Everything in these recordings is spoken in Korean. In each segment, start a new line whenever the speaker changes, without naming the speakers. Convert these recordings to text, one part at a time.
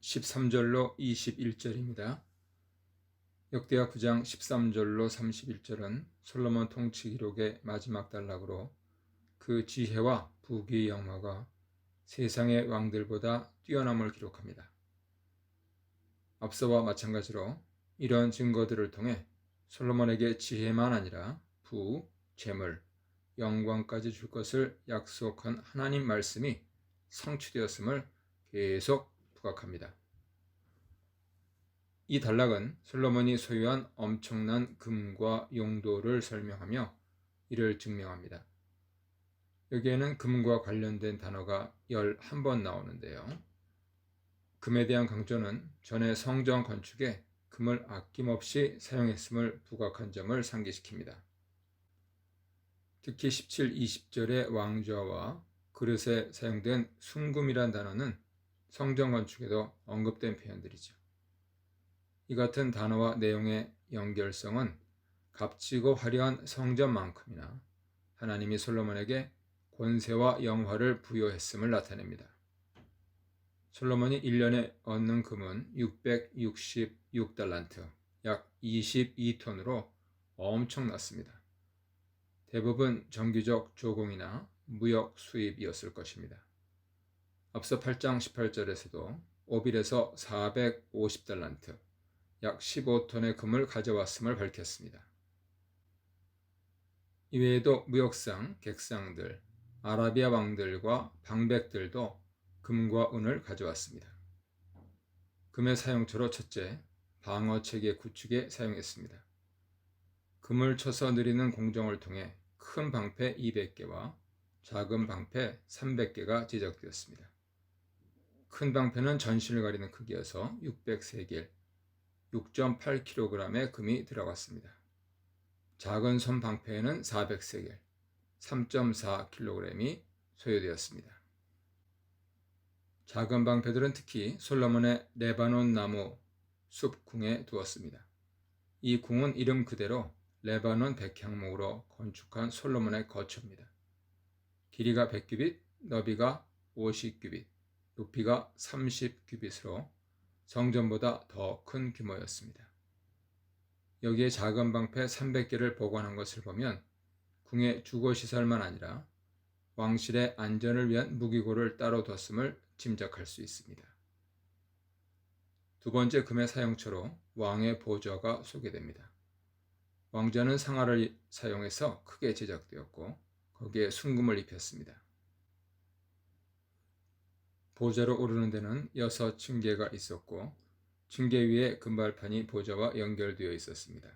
13절로 21절입니다. 역대하 9장 13절로 31절은 솔로몬 통치 기록의 마지막 단락으로 그 지혜와 부귀의 영화가 세상의 왕들보다 뛰어남을 기록합니다. 앞서와 마찬가지로 이런 증거들을 통해 솔로몬에게 지혜만 아니라 부, 재물, 영광까지 줄 것을 약속한 하나님 말씀이 성취되었음을 계속 부각합니다. 이 단락은 솔로몬이 소유한 엄청난 금과 용도를 설명하며 이를 증명합니다. 여기에는 금과 관련된 단어가 11번 나오는데요. 금에 대한 강조는 전에 성전 건축에 금을 아낌없이 사용했음을 부각한 점을 상기시킵니다. 특히 17, 20절의 왕좌와 그릇에 사용된 순금이란 단어는 성전 건축에도 언급된 표현들이죠. 이 같은 단어와 내용의 연결성은 값지고 화려한 성전만큼이나 하나님이 솔로몬에게 권세와 영화를 부여했음을 나타냅니다. 솔로몬이 1년에 얻는 금은 666달란트, 약 22톤으로 엄청났습니다. 대부분 정기적 조공이나 무역 수입이었을 것입니다. 앞서 8장 18절에서도 오빌에서 450달란트, 약 15톤의 금을 가져왔음을 밝혔습니다. 이외에도 무역상, 객상들, 아라비아 왕들과 방백들도 금과 은을 가져왔습니다. 금의 사용처로 첫째, 방어체계 구축에 사용했습니다. 금을 쳐서 느리는 공정을 통해 큰 방패 200개와 작은 방패 300개가 제작되었습니다. 큰 방패는 전신을 가리는 크기여서 600세겔, 6.8kg의 금이 들어갔습니다. 작은 손 방패에는 400세겔, 3.4kg이 소요되었습니다. 작은 방패들은 특히 솔로몬의 레바논 나무 숲 궁에 두었습니다. 이 궁은 이름 그대로 레바논 백향목으로 건축한 솔로몬의 거처입니다. 길이가 100규빗, 너비가 50규빗, 높이가 30규빗으로 성전보다 더 큰 규모였습니다. 여기에 작은 방패 300개를 보관한 것을 보면 궁의 주거시설만 아니라 왕실의 안전을 위한 무기고를 따로 뒀음을 짐작할 수 있습니다. 두 번째 금의 사용처로 왕의 보좌가 소개됩니다. 왕좌는 상아를 사용해서 크게 제작되었고 거기에 순금을 입혔습니다. 보좌로 오르는 데는 6층계가 있었고 층계 위에 금발판이 보좌와 연결되어 있었습니다.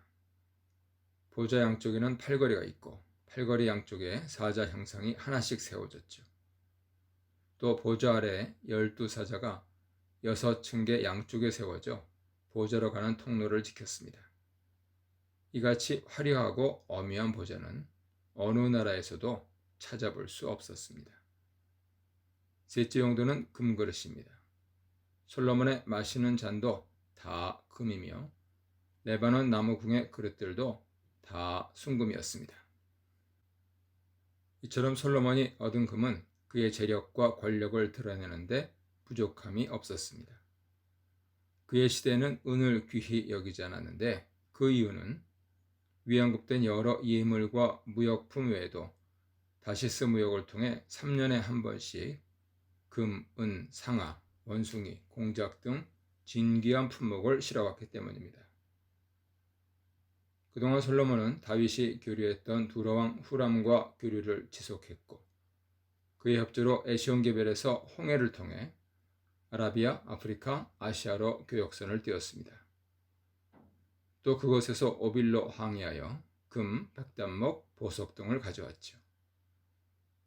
보좌 양쪽에는 팔걸이가 있고 팔걸이 양쪽에 사자 형상이 하나씩 세워졌죠. 또 보좌 아래 12사자가 6층계 양쪽에 세워져 보좌로 가는 통로를 지켰습니다. 이같이 화려하고 엄위한 보좌는 어느 나라에서도 찾아볼 수 없었습니다. 셋째 용도는 금그릇입니다. 솔로몬의 마시는 잔도 다 금이며 레바논 나무궁의 그릇들도 다 순금이었습니다. 이처럼 솔로몬이 얻은 금은 그의 재력과 권력을 드러내는데 부족함이 없었습니다. 그의 시대는 은을 귀히 여기지 않았는데 그 이유는 위안급된 여러 예물과 무역품 외에도 다시스 무역을 통해 3년에 한 번씩 금, 은, 상아, 원숭이, 공작 등 진귀한 품목을 실어왔기 때문입니다. 그동안 솔로몬은 다윗이 교류했던 두로왕 후람과 교류를 지속했고 그의 협조로 에시온게벨에서 홍해를 통해 아라비아, 아프리카, 아시아로 교역선을 띄웠습니다. 또 그곳에서 오빌로 항해하여 금, 백단목, 보석 등을 가져왔죠.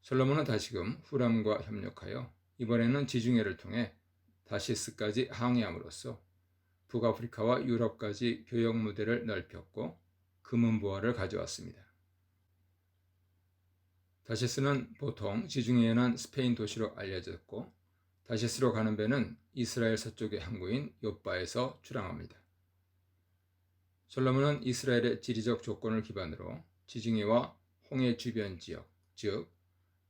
솔로몬은 다시금 후람과 협력하여 이번에는 지중해를 통해 다시스까지 항해함으로써 북아프리카와 유럽까지 교역 무대를 넓혔고 금은보화를 가져왔습니다. 다시스는 보통 지중해에 난 스페인 도시로 알려졌고 다시스로 가는 배는 이스라엘 서쪽의 항구인 욥바에서 출항합니다. 솔로몬은 이스라엘의 지리적 조건을 기반으로 지중해와 홍해 주변 지역, 즉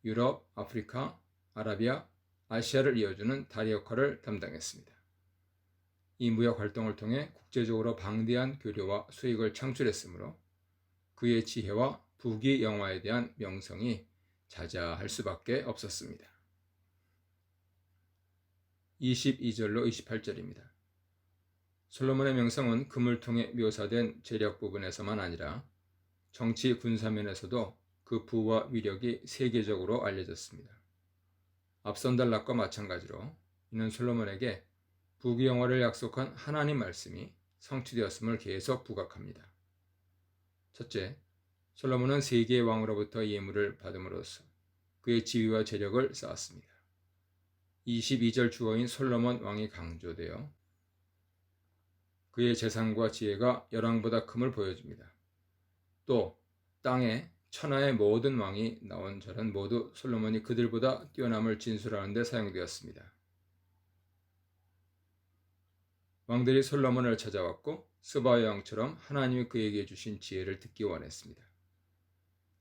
유럽, 아프리카, 아라비아, 아시아를 이어주는 다리 역할을 담당했습니다. 이 무역 활동을 통해 국제적으로 방대한 교류와 수익을 창출했으므로 그의 지혜와 부귀 영화에 대한 명성이 자자할 수밖에 없었습니다. 22절로 28절입니다. 솔로몬의 명성은 금을 통해 묘사된 재력 부분에서만 아니라 정치 군사면에서도 그 부와 위력이 세계적으로 알려졌습니다. 앞선 단락과 마찬가지로 이는 솔로몬에게 부귀 영화를 약속한 하나님 말씀이 성취되었음을 계속 부각합니다. 첫째, 솔로몬은 세계의 왕으로부터 예물을 받음으로써 그의 지위와 재력을 쌓았습니다. 22절 주어인 솔로몬 왕이 강조되어 그의 재산과 지혜가 열왕보다 큼을 보여줍니다. 또 땅에 천하의 모든 왕이 나온 절은 모두 솔로몬이 그들보다 뛰어남을 진술하는 데 사용되었습니다. 왕들이 솔로몬을 찾아왔고 스바의 왕처럼 하나님이 그에게 주신 지혜를 듣기 원했습니다.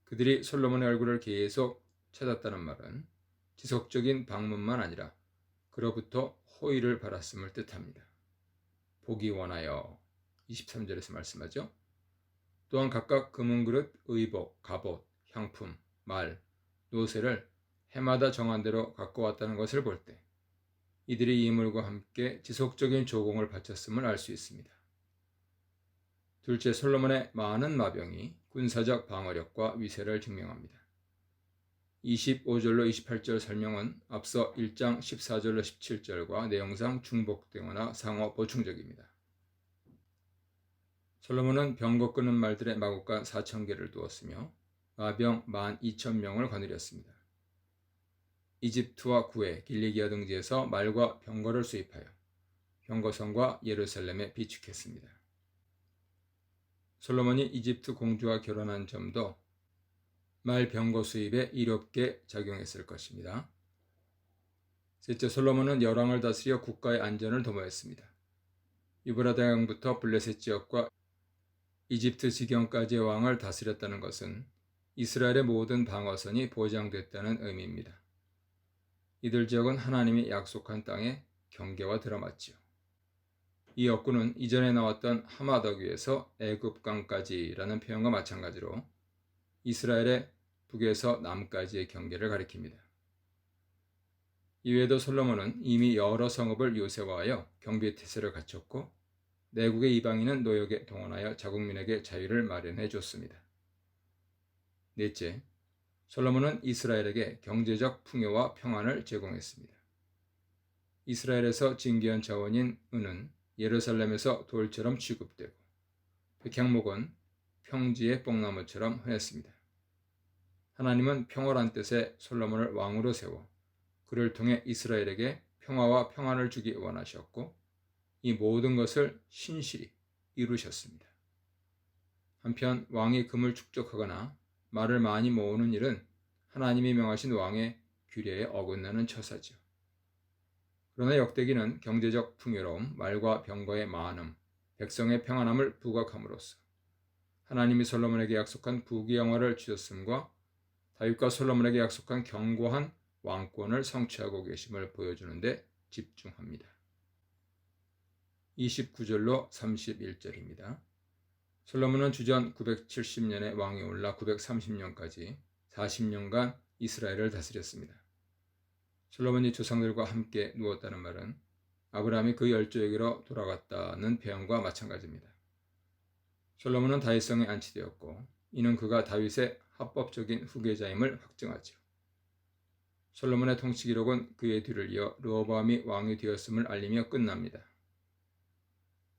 그들이 솔로몬의 얼굴을 계속 찾았다는 말은 지속적인 방문만 아니라 그로부터 호의를 받았음을 뜻합니다. 보기 원하여 23절에서 말씀하죠. 또한 각각 금은그릇, 의복, 갑옷, 향품, 말, 노새를 해마다 정한 대로 갖고 왔다는 것을 볼 때 이들이 예물과 함께 지속적인 조공을 바쳤음을 알 수 있습니다. 둘째, 솔로몬의 많은 마병이 군사적 방어력과 위세를 증명합니다. 25절로 28절 설명은 앞서 1장 14절로 17절과 내용상 중복되거나 상호 보충적입니다. 솔로몬은 병거 끄는 말들의 마구간 4,000개를 두었으며 마병 12,000명을 거느렸습니다. 이집트와 구에 길리기아 등지에서 말과 병거를 수입하여 병거성과 예루살렘에 비축했습니다. 솔로몬이 이집트 공주와 결혼한 점도 말 병거 수입에 이롭게 작용했을 것입니다. 셋째, 솔로몬은 열왕을 다스려 국가의 안전을 도모했습니다. 유브라데 강부터 블레셋 지역과 이집트 지경까지의 왕을 다스렸다는 것은 이스라엘의 모든 방어선이 보장됐다는 의미입니다. 이들 지역은 하나님이 약속한 땅에 경계와 들어맞지요. 이 역구는 이전에 나왔던 하마더기에서 애굽강까지라는 표현과 마찬가지로 이스라엘의 북에서 남까지의 경계를 가리킵니다. 이외에도 솔로몬은 이미 여러 성읍을 요새화하여 경비태세를 갖췄고 내국의 이방인은 노역에 동원하여 자국민에게 자유를 마련해 줬습니다. 넷째, 솔로몬은 이스라엘에게 경제적 풍요와 평안을 제공했습니다. 이스라엘에서 진귀한 자원인 은은 예루살렘에서 돌처럼 취급되고 백향목은 평지의 뽕나무처럼 흔했습니다. 하나님은 평화란 뜻의 솔로몬을 왕으로 세워 그를 통해 이스라엘에게 평화와 평안을 주기 원하셨고 이 모든 것을 신실히 이루셨습니다. 한편 왕이 금을 축적하거나 말을 많이 모으는 일은 하나님이 명하신 왕의 규례에 어긋나는 처사죠. 그러나 역대기는 경제적 풍요로움, 말과 병거의 많음, 백성의 평안함을 부각함으로써 하나님이 솔로몬에게 약속한 부귀영화를 주셨음과 다윗과 솔로몬에게 약속한 견고한 왕권을 성취하고 계심을 보여주는 데 집중합니다. 29절로 31절입니다. 솔로몬은 주전 970년에 왕이 올라 930년까지 40년간 이스라엘을 다스렸습니다. 솔로몬이 조상들과 함께 누웠다는 말은 아브라함이 그 열조에게로 돌아갔다는 표현과 마찬가지입니다. 솔로몬은 다윗성에 안치되었고 이는 그가 다윗의 합법적인 후계자임을 확증하죠. 솔로몬의 통치 기록은 그의 뒤를 이어 르호보암이 왕이 되었음을 알리며 끝납니다.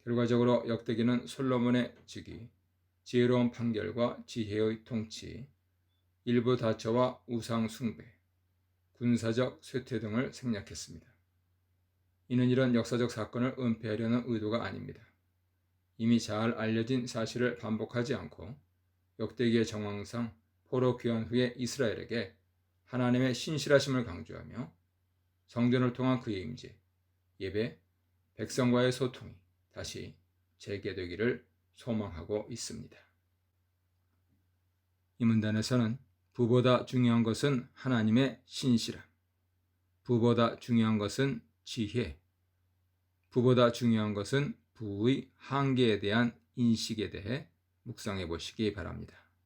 결과적으로 역대기는 솔로몬의 즉위, 지혜로운 판결과 지혜의 통치, 일부 다처와 우상 숭배, 군사적 쇠퇴 등을 생략했습니다. 이는 이런 역사적 사건을 은폐하려는 의도가 아닙니다. 이미 잘 알려진 사실을 반복하지 않고 역대기의 정황상 포로 귀환 후에 이스라엘에게 하나님의 신실하심을 강조하며 성전을 통한 그의 임재, 예배, 백성과의 소통이 다시 재개되기를 소망하고 있습니다. 이 문단에서는 부보다 중요한 것은 하나님의 신실함, 부보다 중요한 것은 지혜, 부보다 중요한 것은 부의 한계에 대한 인식에 대해 묵상해 보시기 바랍니다.